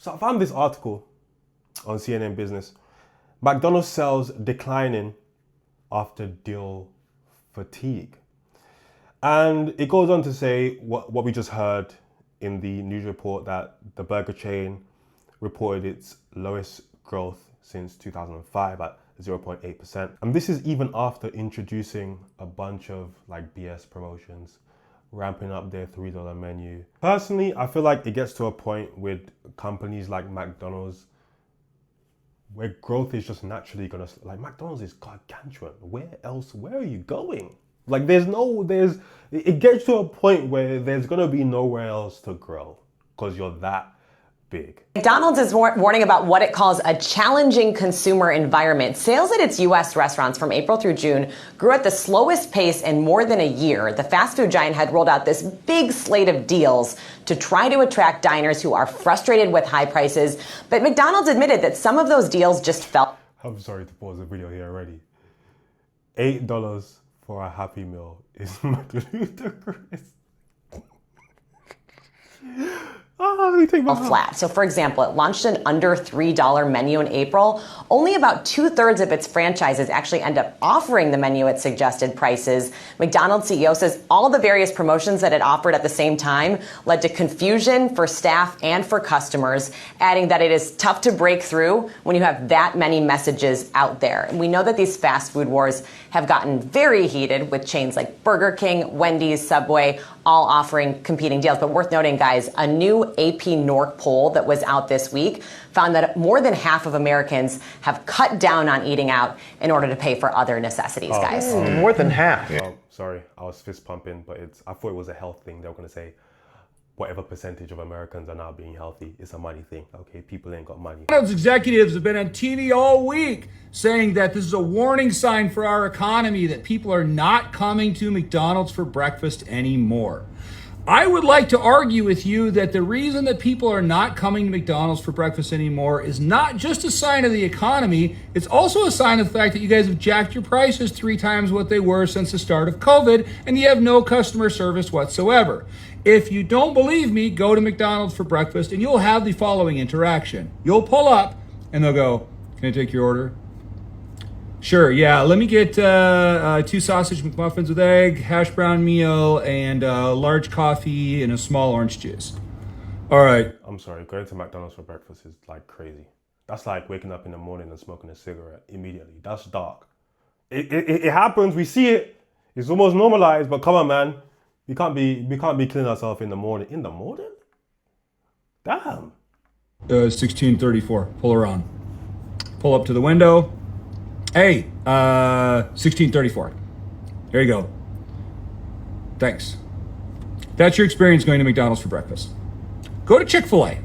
So I found this article on CNN Business. McDonald's sales declining after deal fatigue. And it goes on to say what we just heard in the news report, that the burger chain reported its lowest growth since 2005 at 0.8%. And this is even after introducing a bunch of like BS promotions, ramping up their $3 menu. Personally, I feel like it gets to a point with companies like McDonald's where growth is just naturally gonna, like McDonald's is gargantuan. Where are you going? Like it gets to a point where there's gonna be nowhere else to grow because you're that big. McDonald's is warning about what it calls a challenging consumer environment. Sales at its U.S. restaurants from April through June grew at the slowest pace in more than a year. The fast food giant had rolled out this big slate of deals to try to attract diners who are frustrated with high prices. But McDonald's admitted that some of those deals just fell. I'm sorry to pause the video here already. $8 for a Happy Meal is ludicrous. Flat. So for example, it launched an under $3 menu in April. Only about 2/3 of its franchises actually end up offering the menu at suggested prices. McDonald's CEO says all the various promotions that it offered at the same time led to confusion for staff and for customers, adding that it is tough to break through when you have that many messages out there. And we know that these fast food wars have gotten very heated with chains like Burger King, Wendy's, Subway, all offering competing deals. But worth noting, guys, a new AP Norc poll that was out this week found that more than half of Americans have cut down on eating out in order to pay for other necessities, guys. More than half. Sorry, I was fist pumping, but I thought it was a health thing. They were going to say whatever percentage of Americans are now being healthy, it's a money thing. Okay, people ain't got money. McDonald's executives have been on TV all week saying that this is a warning sign for our economy, that people are not coming to McDonald's for breakfast anymore. I would like to argue with you that the reason that people are not coming to McDonald's for breakfast anymore is not just a sign of the economy, it's also a sign of the fact that you guys have jacked your prices 3 times what they were since the start of COVID, and you have no customer service whatsoever. If you don't believe me, go to McDonald's for breakfast and you'll have the following interaction. You'll pull up and they'll go, "Can I take your order?" "Sure, yeah, let me get 2 sausage McMuffins with egg, hash brown meal, and a large coffee and a small orange juice." "All right." I'm sorry, going to McDonald's for breakfast is like crazy. That's like waking up in the morning and smoking a cigarette immediately. That's dark. It happens, we see it. It's almost normalized, but come on, man. We can't be killing ourselves in the morning. In the morning? Damn. 1634, pull around. Pull up to the window. "Hey, 1634. There you go. Thanks." That's your experience going to McDonald's for breakfast. Go to Chick-fil-A.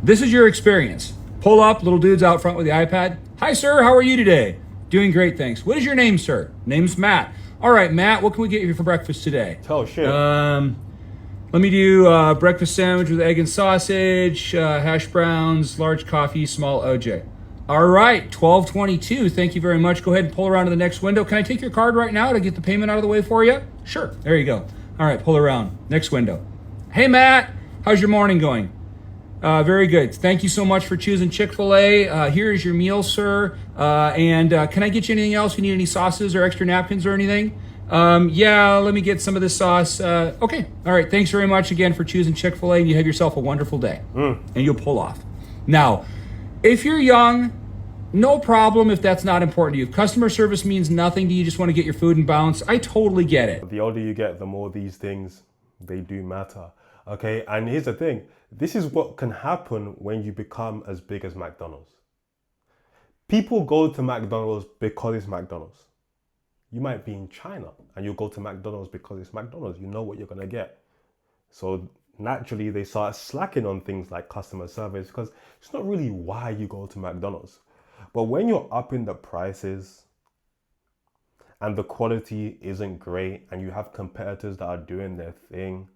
This is your experience. Pull up, little dude's out front with the iPad. "Hi, sir, how are you today?" "Doing great, thanks." "What is your name, sir?" "Name's Matt." "All right, Matt, what can we get you for breakfast today?" Oh, shit. Let me do breakfast sandwich with egg and sausage, hash browns, large coffee, small OJ. "All right, 1222. Thank you very much. Go ahead and pull around to the next window. Can I take your card right now to get the payment out of the way for you?" "Sure." There you go. All right, pull around. Next window. "Hey, Matt, how's your morning going?" Very good. Thank you so much for choosing Chick-fil-A. Here is your meal, sir. And can I get you anything else? You need any sauces or extra napkins or anything? Yeah, let me get some of this sauce. Okay. All right. Thanks very much again for choosing Chick-fil-A, and you have yourself a wonderful day. And you'll pull off. Now, if you're young, no problem if that's not important to you. If customer service means nothing to you, just want to get your food and bounce, I totally get it. The older you get, the more these things, they do matter. Okay, and here's the thing. This is what can happen when you become as big as McDonald's. People go to McDonald's because it's McDonald's. You might be in China and you'll go to McDonald's because it's McDonald's. You know what you're going to get. So naturally, they start slacking on things like customer service because it's not really why you go to McDonald's. But when you're upping the prices and the quality isn't great and you have competitors that are doing their thing,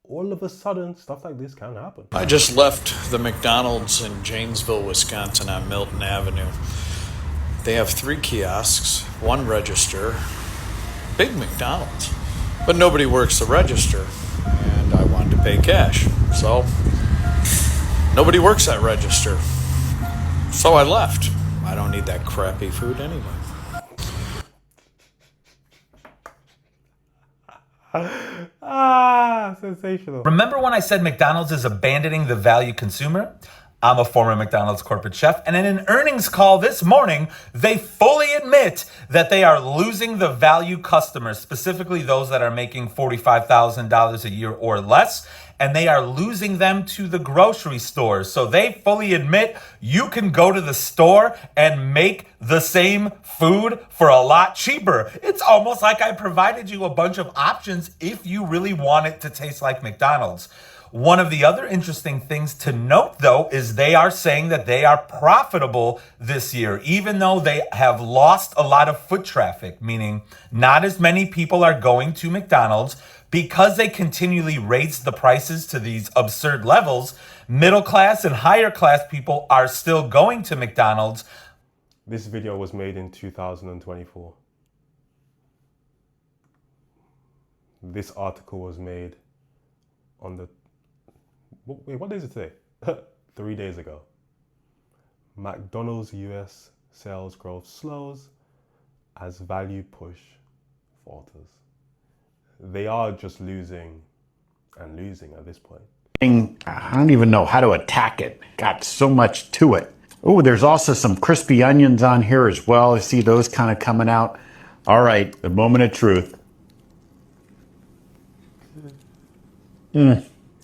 all of a sudden, stuff like this can happen. I just left the McDonald's in Janesville, Wisconsin on Milton Avenue. They have 3 kiosks, 1 register, big McDonald's, but nobody works the register, and I wanted to pay cash. So Nobody works that register. So I left. I don't need that crappy food anyway. Sensational. Remember when I said McDonald's is abandoning the value consumer? I'm a former McDonald's corporate chef, and in an earnings call this morning, they fully admit that they are losing the value customers, specifically those that are making $45,000 a year or less, and they are losing them to the grocery stores. So they fully admit you can go to the store and make the same food for a lot cheaper. It's almost like I provided you a bunch of options if you really want it to taste like McDonald's. One of the other interesting things to note, though, is they are saying that they are profitable this year, even though they have lost a lot of foot traffic, meaning not as many people are going to McDonald's because they continually raise the prices to these absurd levels. Middle class and higher class people are still going to McDonald's. This video was made in 2024. This article was made on the... Wait, what day is it today? 3 days ago. McDonald's US sales growth slows as value push falters. They are just losing and losing at this point. I don't even know how to attack it. Got so much to it. Oh, there's also some crispy onions on here as well. I see those kind of coming out. All right, the moment of truth.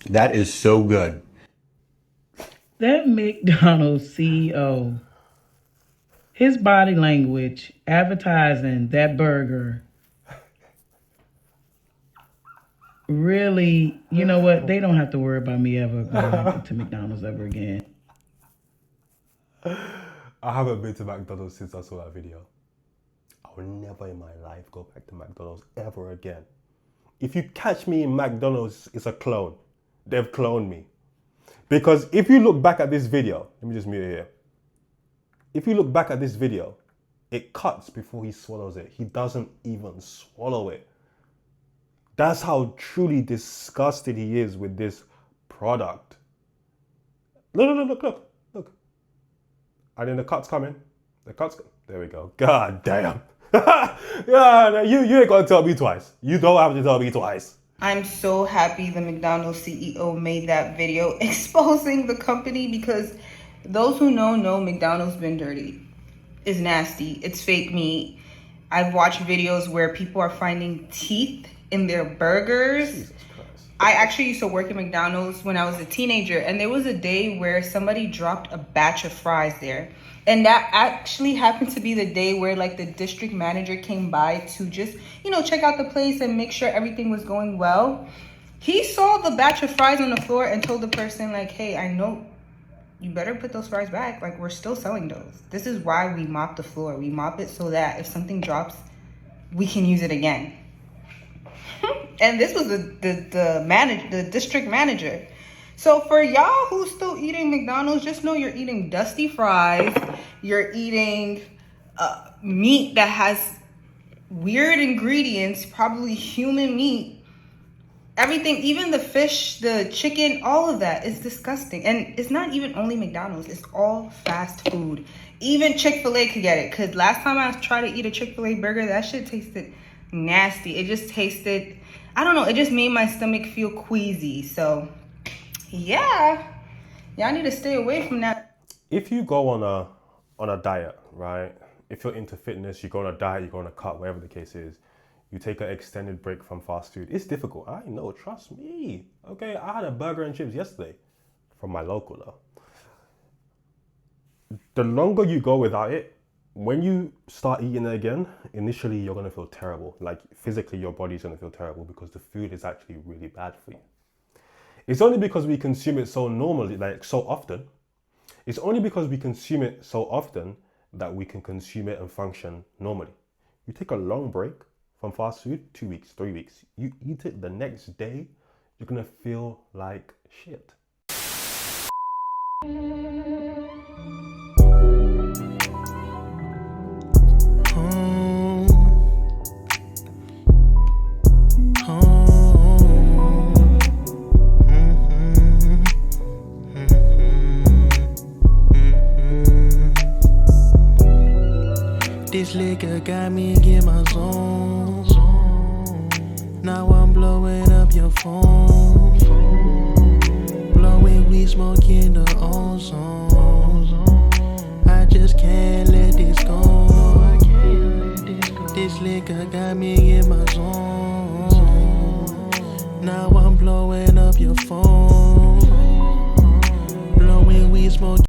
That is so good. That McDonald's CEO, his body language, advertising that burger, really, you know what? They don't have to worry about me ever going to McDonald's ever again. I haven't been to McDonald's since I saw that video. I will never in my life go back to McDonald's ever again. If you catch me in McDonald's, it's a clone. They've cloned me. Because if you look back at this video, let me just mute it here. If you look back at this video, it cuts before he swallows it. He doesn't even swallow it. That's how truly disgusted he is with this product. Look. And then the cut's coming. There we go. God damn. Yeah, you ain't gonna tell me twice. You don't have to tell me twice. I'm so happy the McDonald's CEO made that video exposing the company, because those who know McDonald's been dirty. It's nasty. It's fake meat. I've watched videos where people are finding teeth in their burgers. Jesus Christ. I actually used to work at McDonald's when I was a teenager, and there was a day where somebody dropped a batch of fries there. And that actually happened to be the day where like the district manager came by to just, check out the place and make sure everything was going well. He saw the batch of fries on the floor and told the person like, hey, I know you better put those fries back. Like, we're still selling those. This is why we mop the floor. We mop it so that if something drops, we can use it again. And this was the district manager. So for y'all who's still eating McDonald's, just know you're eating dusty fries. You're eating meat that has weird ingredients, probably human meat. Everything, even the fish, the chicken, all of that is disgusting. And it's not even only McDonald's. It's all fast food. Even Chick-fil-A could get it. Because last time I tried to eat a Chick-fil-A burger, that shit tasted nasty. It just tasted, I don't know, it just made my stomach feel queasy. So yeah, y'all need to stay away from that. If you go on a diet, right? If you're into fitness, you go on a diet, you go on a cut, whatever the case is, you take an extended break from fast food. It's difficult. I know, trust me. Okay, I had a burger and chips yesterday from my local though. The longer you go without it, when you start eating it again, initially you're gonna feel terrible. Like physically your body's gonna feel terrible because the food is actually really bad for you. It's only because we consume it so normally, like so often. It's only because we consume it so often that we can consume it and function normally. You take a long break from fast food, 2 weeks, 3 weeks. You eat it the next day, you're gonna feel like shit. This liquor got me in my zone. Now I'm blowing up your phone. Blowing weed, smoking the ozone. I just can't let this go. This liquor got me in my zone. Now I'm blowing up your phone. Blowing weed, smoking.